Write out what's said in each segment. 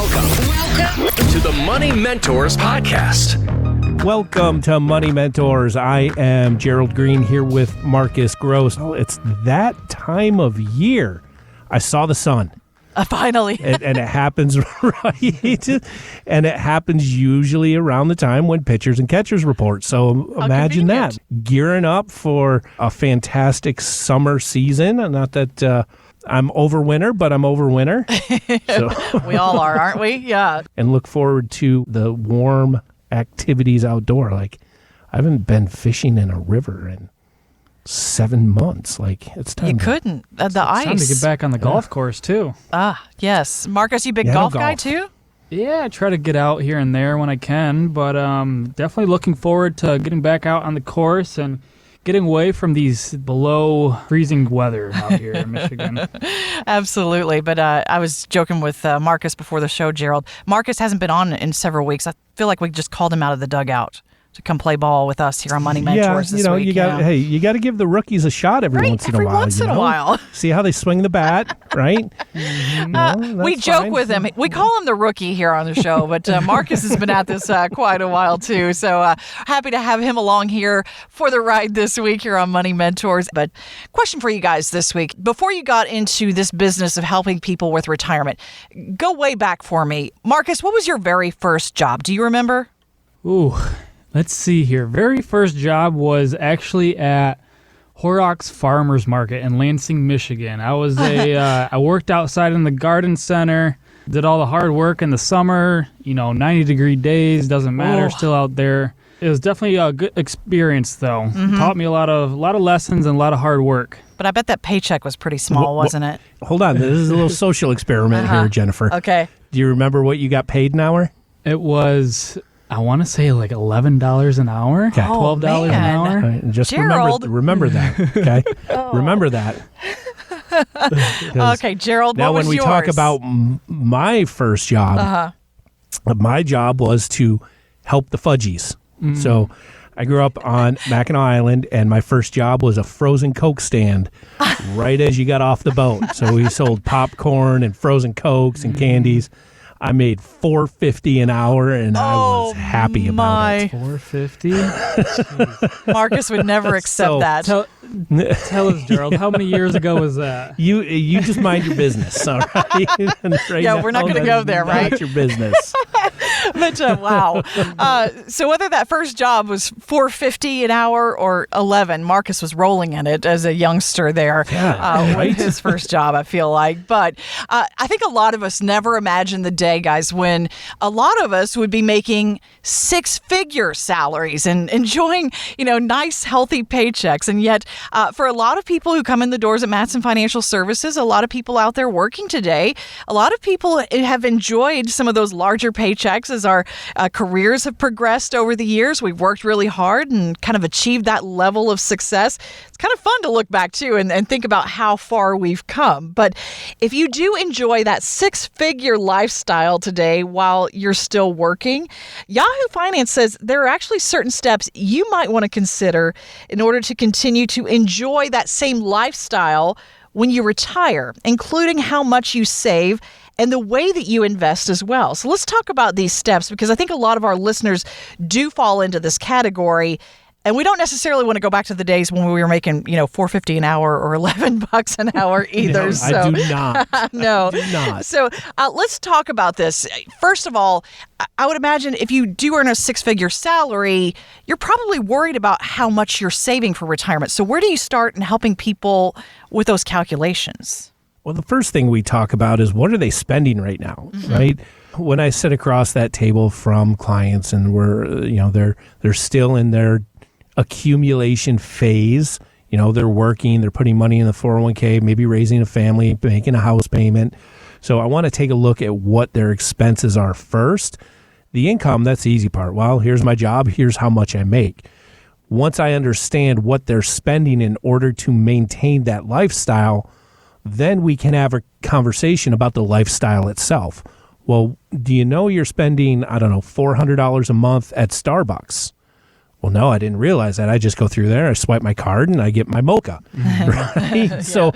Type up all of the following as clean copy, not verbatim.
Welcome to the Money Mentors Podcast. Welcome to Money Mentors. I am Gerald Green here with Marcus Gross. Oh, it's that time of year. I saw the sun. Finally. and it happens, right? And it happens usually around the time when pitchers and catchers report. So imagine that. Gearing up for a fantastic summer season. Not that I'm over winter, but I'm over winter. So. We all are, aren't we? Yeah. And look forward to the warm activities outdoor. Like, I haven't been fishing in a river in 7 months. Like, it's time. You couldn't. The ice. It's time to get back on the golf course, too. Yes. Marcus, you big golf guy, too? Yeah, I try to get out here and there when I can, but definitely looking forward to getting back out on the course and getting away from these below freezing weather out here in Michigan. Absolutely. But I was joking with Marcus before the show, Gerald. Marcus hasn't been on in several weeks. I feel like we just called him out of the dugout to come play ball with us here on Money Mentors this week. You got to give the rookies a shot every once in a while. See how they swing the bat, right? We joke with him. We call him the rookie here on the show, but Marcus has been at this quite a while too. So happy to have him along here for the ride this week here on Money Mentors. But question for you guys this week: before you got into this business of helping people with retirement, go way back for me, Marcus. What was your very first job? Do you remember? Ooh. Let's see here. Very first job was actually at Horrocks Farmers Market in Lansing, Michigan. I was I worked outside in the garden center, did all the hard work in the summer, 90-degree days, doesn't matter, still out there. It was definitely a good experience, though. Mm-hmm. Taught me a lot of lessons and a lot of hard work. But I bet that paycheck was pretty small, wasn't it? Hold on. This is a little social experiment here, Jennifer. Okay. Do you remember what you got paid an hour? It was, I want to say, like $11 an hour, okay. $12 an hour. Right, just Gerald. remember that, okay? Remember that. Okay, Gerald, now what was when we yours? talk about my first job, my job was to help the Fudgies. So I grew up on Mackinac Island, and my first job was a frozen Coke stand right as you got off the boat. So we sold popcorn and frozen Cokes and candies. I made $4.50 an hour, and I was happy about it. $4.50? Marcus would never accept that. Tell us, Gerald, how many years ago was that? You just mind your business, all right? We're not going to go there, right? Not your business. But wow. So whether that first job was $4.50 an hour or $11, Marcus was rolling in it as a youngster there. Yeah, right? With his first job, I feel like. But I think a lot of us never imagined the day, guys, when a lot of us would be making six-figure salaries and enjoying, nice, healthy paychecks. And yet, for a lot of people who come in the doors at Matson Financial Services, a lot of people out there working today, a lot of people have enjoyed some of those larger paychecks as our careers have progressed over the years. We've worked really hard and kind of achieved that level of success. It's kind of fun to look back too and think about how far we've come. But if you do enjoy that six-figure lifestyle today while you're still working, Yahoo Finance says there are actually certain steps you might want to consider in order to continue to enjoy that same lifestyle when you retire, including how much you save and the way that you invest as well. So let's talk about these steps, because I think a lot of our listeners do fall into this category. And we don't necessarily want to go back to the days when we were making, $4.50 an hour or $11 an hour either. No, so. I do not. No. I do not. So let's talk about this. First of all, I would imagine if you do earn a six-figure salary, you're probably worried about how much you're saving for retirement. So where do you start in helping people with those calculations? Well, the first thing we talk about is what are they spending right now, right? When I sit across that table from clients and they're still in their accumulation phase, they're working, they're putting money in the 401k, maybe raising a family, making a house payment. So I want to take a look at what their expenses are first. The income, that's the easy part. Well, here's my job, here's how much I make. Once I understand what they're spending in order to maintain that lifestyle, then we can have a conversation about the lifestyle itself. Well, do you know you're spending, $400 a month at Starbucks? Well, no, I didn't realize that. I just go through there, I swipe my card, and I get my mocha. Right? Yeah. So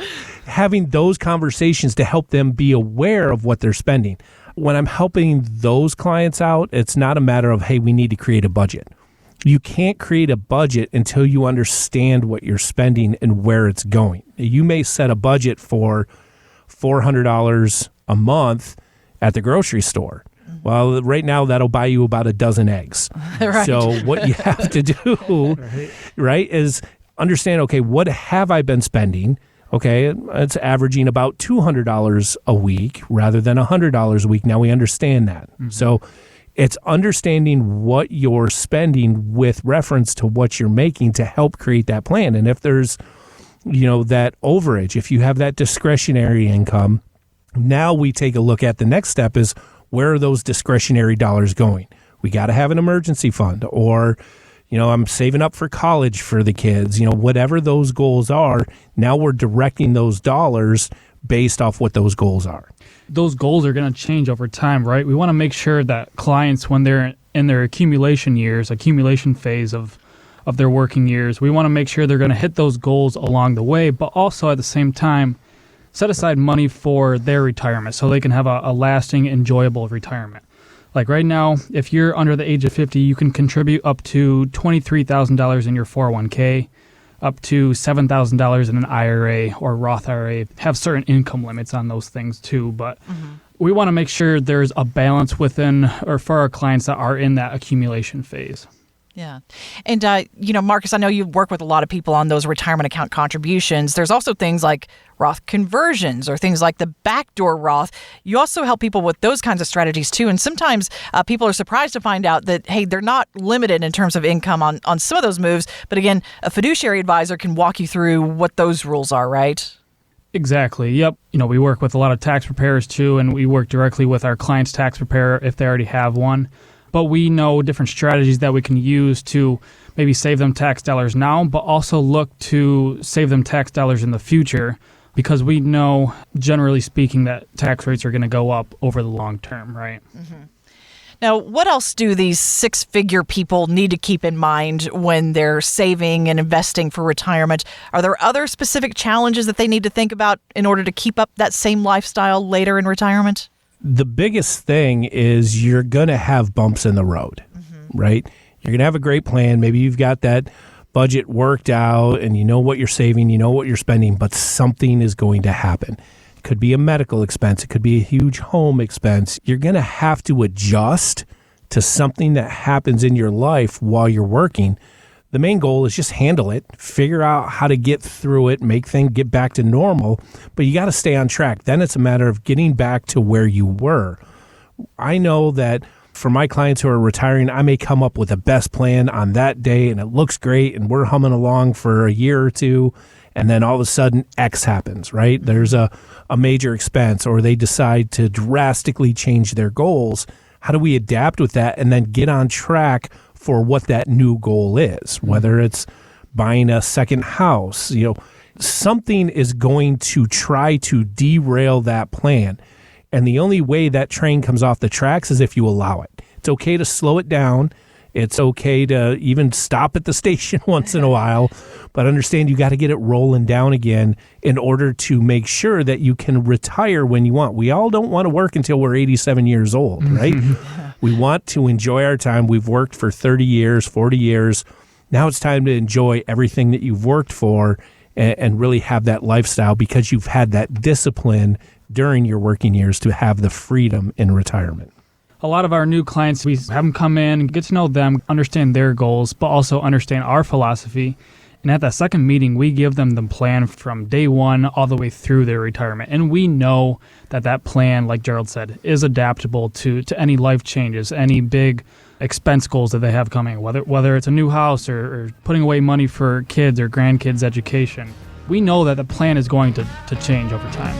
having those conversations to help them be aware of what they're spending. when I'm helping those clients out, it's not a matter of, hey, we need to create a budget. You can't create a budget until you understand what you're spending and where it's going. You may set a budget for $400 a month at the grocery store. Well, right now that'll buy you about a dozen eggs. Right. So what you have to do, right, is understand, okay, what have I been spending? Okay, it's averaging about $200 a week rather than $100 a week. Now we understand that. So it's understanding what you're spending with reference to what you're making to help create that plan. And if there's, that overage, if you have that discretionary income, now we take a look at the next step is, where are those discretionary dollars going? We got to have an emergency fund, or, I'm saving up for college for the kids, whatever those goals are. Now we're directing those dollars based off what those goals are. Those goals are going to change over time, right? We want to make sure that clients, when they're in their accumulation phase of their working years, we want to make sure they're going to hit those goals along the way, but also at the same time, set aside money for their retirement so they can have a lasting, enjoyable retirement. Like right now, if you're under the age of 50, you can contribute up to $23,000 in your 401k, up to $7,000 in an IRA or Roth IRA. Have certain income limits on those things too, but we want to make sure there's a balance within or for our clients that are in that accumulation phase. Yeah. And, Marcus, I know you work with a lot of people on those retirement account contributions. There's also things like Roth conversions or things like the backdoor Roth. You also help people with those kinds of strategies, too. And sometimes people are surprised to find out that, hey, they're not limited in terms of income on some of those moves. But again, a fiduciary advisor can walk you through what those rules are, right? Exactly. Yep. We work with a lot of tax preparers, too, and we work directly with our client's tax preparer if they already have one. But we know different strategies that we can use to maybe save them tax dollars now, but also look to save them tax dollars in the future, because we know, generally speaking, that tax rates are going to go up over the long term, right? Mm-hmm. Now, what else do these six-figure people need to keep in mind when they're saving and investing for retirement? Are there other specific challenges that they need to think about in order to keep up that same lifestyle later in retirement? The biggest thing is you're going to have bumps in the road, right? You're going to have a great plan. Maybe you've got that budget worked out and you know what you're saving, you know what you're spending, but something is going to happen. It could be a medical expense. It could be a huge home expense. You're going to have to adjust to something that happens in your life while you're working. The main goal is just handle it, figure out how to get through it, make things get back to normal, but you got to stay on track. Then it's a matter of getting back to where you were. I know that for my clients who are retiring, I may come up with the best plan on that day and it looks great and we're humming along for a year or two, and then all of a sudden X happens, right? There's a major expense or they decide to drastically change their goals. How do we adapt with that and then get on track for what that new goal is, whether it's buying a second house, something is going to try to derail that plan. And the only way that train comes off the tracks is if you allow it. It's okay to slow it down. It's okay to even stop at the station once in a while, but understand you got to get it rolling down again in order to make sure that you can retire when you want. We all don't want to work until we're 87 years old, right? We want to enjoy our time. We've worked for 30 years, 40 years. Now it's time to enjoy everything that you've worked for and really have that lifestyle because you've had that discipline during your working years to have the freedom in retirement. A lot of our new clients, we have them come in, get to know them, understand their goals, but also understand our philosophy. And at that second meeting, we give them the plan from day one all the way through their retirement. And we know that plan, like Gerald said, is adaptable to any life changes, any big expense goals that they have coming, whether it's a new house or putting away money for kids or grandkids' education. We know that the plan is going to change over time.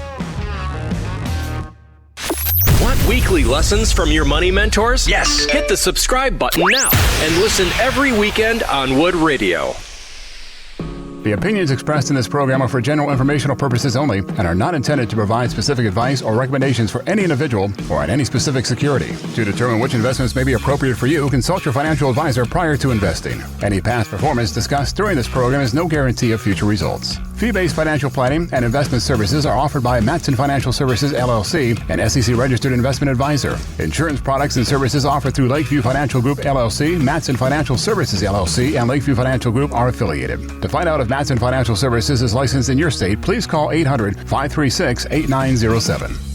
Want weekly lessons from your money mentors? Yes. Hit the subscribe button now and listen every weekend on Wood Radio. The opinions expressed in this program are for general informational purposes only and are not intended to provide specific advice or recommendations for any individual or on any specific security. To determine which investments may be appropriate for you, consult your financial advisor prior to investing. Any past performance discussed during this program is no guarantee of future results. Fee-based financial planning and investment services are offered by Matson Financial Services, LLC, an SEC-registered investment advisor. Insurance products and services offered through Lakeview Financial Group, LLC, Matson Financial Services, LLC, and Lakeview Financial Group are affiliated. To find out if Matson Financial Services is licensed in your state, please call 800-536-8907.